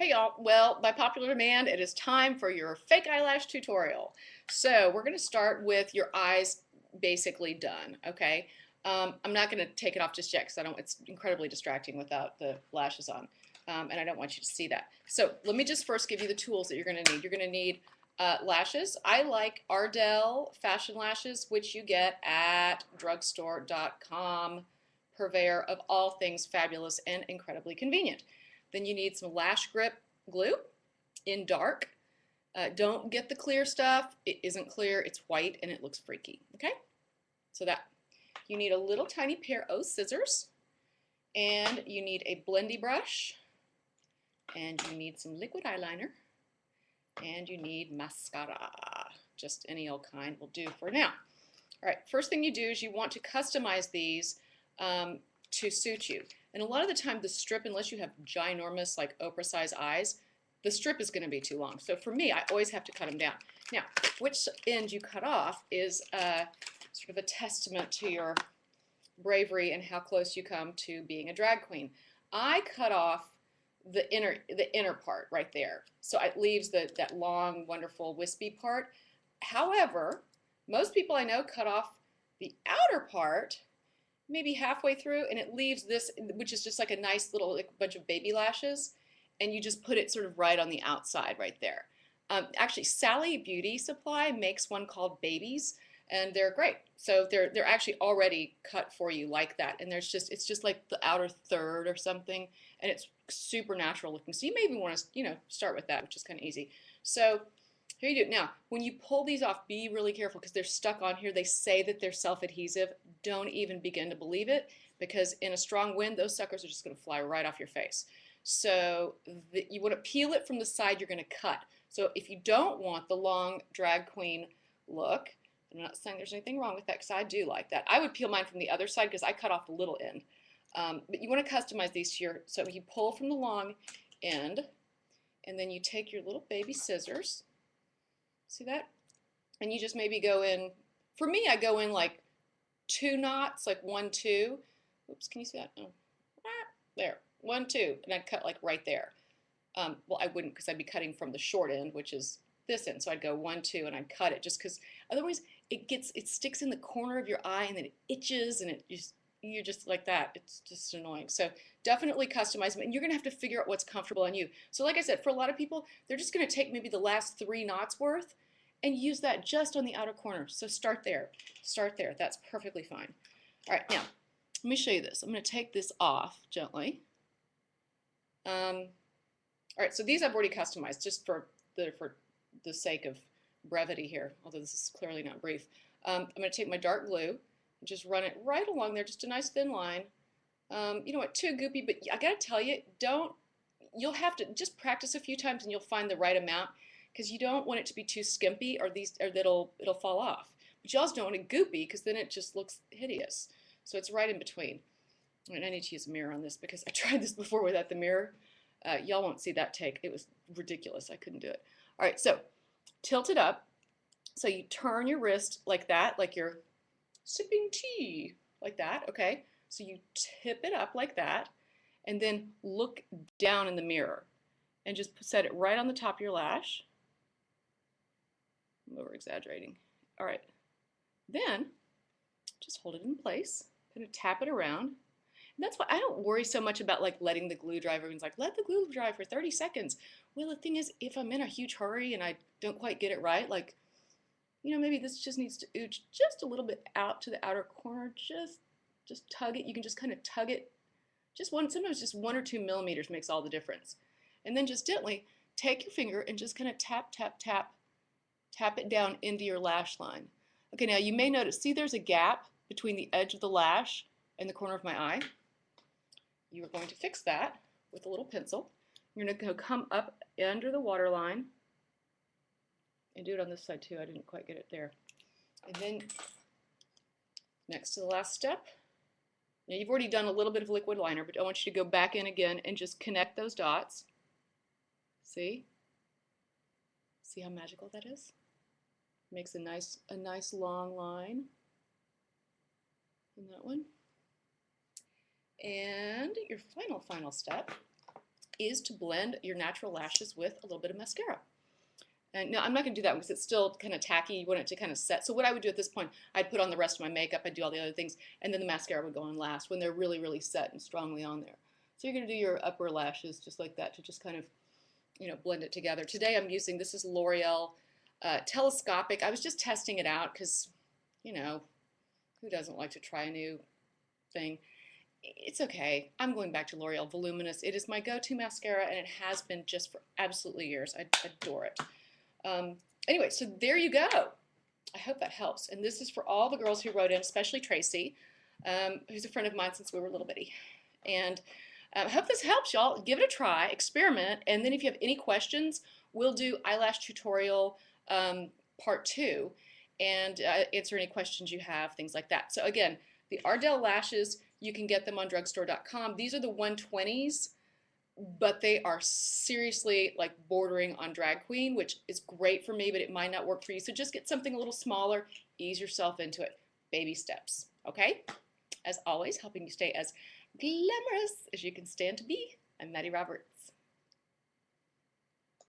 Hey y'all, well, by popular demand, it is time for your fake eyelash tutorial. So we're going to start with your eyes basically done, okay? I'm not going to take it off just yet because it's incredibly distracting without the lashes on, and I don't want you to see that. So let me just first give you the tools that you're going to need. You're going to need lashes. I like Ardell fashion lashes, which you get at drugstore.com, purveyor of all things fabulous and incredibly convenient. Then you need some lash grip glue in dark. Don't get the clear stuff. It isn't clear. It's white and it looks freaky. Okay? So that. You need a little tiny pair of scissors. And you need a blendy brush. And you need some liquid eyeliner. And you need mascara. Just any old kind will do for now. All right, first thing you do is you want to customize these to suit you. And a lot of the time the strip, unless you have ginormous like Oprah size eyes, the strip is going to be too long. So for me, I always have to cut them down. Now, which end you cut off is sort of a testament to your bravery and how close you come to being a drag queen. I cut off the inner part right there. So it leaves that long, wonderful, wispy part. However, most people I know cut off the outer part maybe halfway through, and it leaves this, which is just like a nice little like, bunch of baby lashes, and you just put it sort of right on the outside right there. Actually, Sally Beauty Supply makes one called Babies, and they're great. So they're actually already cut for you like that, and it's just like the outer third or something, and it's super natural looking. So you may even want to start with that, which is kind of easy. So here you do. Now, when you pull these off, be really careful because they're stuck on here. They say that they're self-adhesive. Don't even begin to believe it because in a strong wind, those suckers are just going to fly right off your face. So you want to peel it from the side you're going to cut. So if you don't want the long drag queen look, I'm not saying there's anything wrong with that because I do like that. I would peel mine from the other side because I cut off the little end. But you want to customize these to your, so you pull from the long end and then you take your little baby scissors. See that? And you just maybe go in, for me, I go in like 2 knots, like 1, 2. Oops, can you see that? Oh. There, 1, 2, and I'd cut like right there. Well, I wouldn't because I'd be cutting from the short end, which is this end. So I'd go 1, 2, and I'd cut it just because otherwise it sticks in the corner of your eye and then it itches and you're just like that. It's just annoying. So definitely customize them, and you're gonna have to figure out what's comfortable on you. So like I said, for a lot of people, they're just gonna take maybe the last 3 knots worth and use that just on the outer corner. So start there. Start there. That's perfectly fine. All right, now let me show you this. I'm going to take this off gently. All right, so these I've already customized just for the sake of brevity here, although this is clearly not brief. I'm going to take my dark glue and just run it right along there, just a nice thin line. You know what, too goopy, but I got to tell you, you'll have to just practice a few times and you'll find the right amount because you don't want it to be too skimpy or it'll fall off. But you also don't want it goopy because then it just looks hideous. So it's right in between. And I need to use a mirror on this because I tried this before without the mirror. Y'all won't see that take. It was ridiculous. I couldn't do it. All right, so tilt it up. So you turn your wrist like that, like you're sipping tea, like that, okay? So you tip it up like that, and then look down in the mirror and just set it right on the top of your lash. I'm over exaggerating. All right, then just hold it in place, kind of tap it around. And that's why I don't worry so much about like letting the glue dry. Everyone's like, let the glue dry for 30 seconds. Well, the thing is, if I'm in a huge hurry and I don't quite get it right, like, maybe this just needs to ooch just a little bit out to the outer corner. Just tug it. You can just kind of tug it. Sometimes just 1 or 2 millimeters makes all the difference. And then just gently take your finger and just kind of tap, tap, tap, tap it down into your lash line. Okay, now you may notice, see there's a gap between the edge of the lash and the corner of my eye. You are going to fix that with a little pencil. You're going to come up under the waterline and do it on this side too. I didn't quite get it there. And then next to the last step, now you've already done a little bit of liquid liner, but I want you to go back in again and just connect those dots. See? See how magical that is? Makes a nice long line in that one. And your final step is to blend your natural lashes with a little bit of mascara. And no, I'm not going to do that because it's still kind of tacky. You want it to kind of set. So what I would do at this point, I'd put on the rest of my makeup, I'd do all the other things, and then the mascara would go on last when they're really, really set and strongly on there. So you're going to do your upper lashes just like that to just kind of, you know, blend it together. Today I'm using, this is L'Oreal Telescopic. I was just testing it out because, you know, who doesn't like to try a new thing? It's okay. I'm going back to L'Oreal Voluminous. It is my go-to mascara, and it has been just for absolutely years. I adore it. Anyway, so there you go. I hope that helps. And this is for all the girls who wrote in, especially Tracy, who's a friend of mine since we were little bitty. And I hope this helps, y'all. Give it a try, experiment, and then if you have any questions, we'll do eyelash tutorial part 2 and answer any questions you have, things like that. So again, the Ardell lashes, you can get them on drugstore.com. These are the 120s. But they are seriously like bordering on drag queen, which is great for me, but it might not work for you. So just get something a little smaller, ease yourself into it. Baby steps, okay? As always, helping you stay as glamorous as you can stand to be. I'm Maddie Roberts.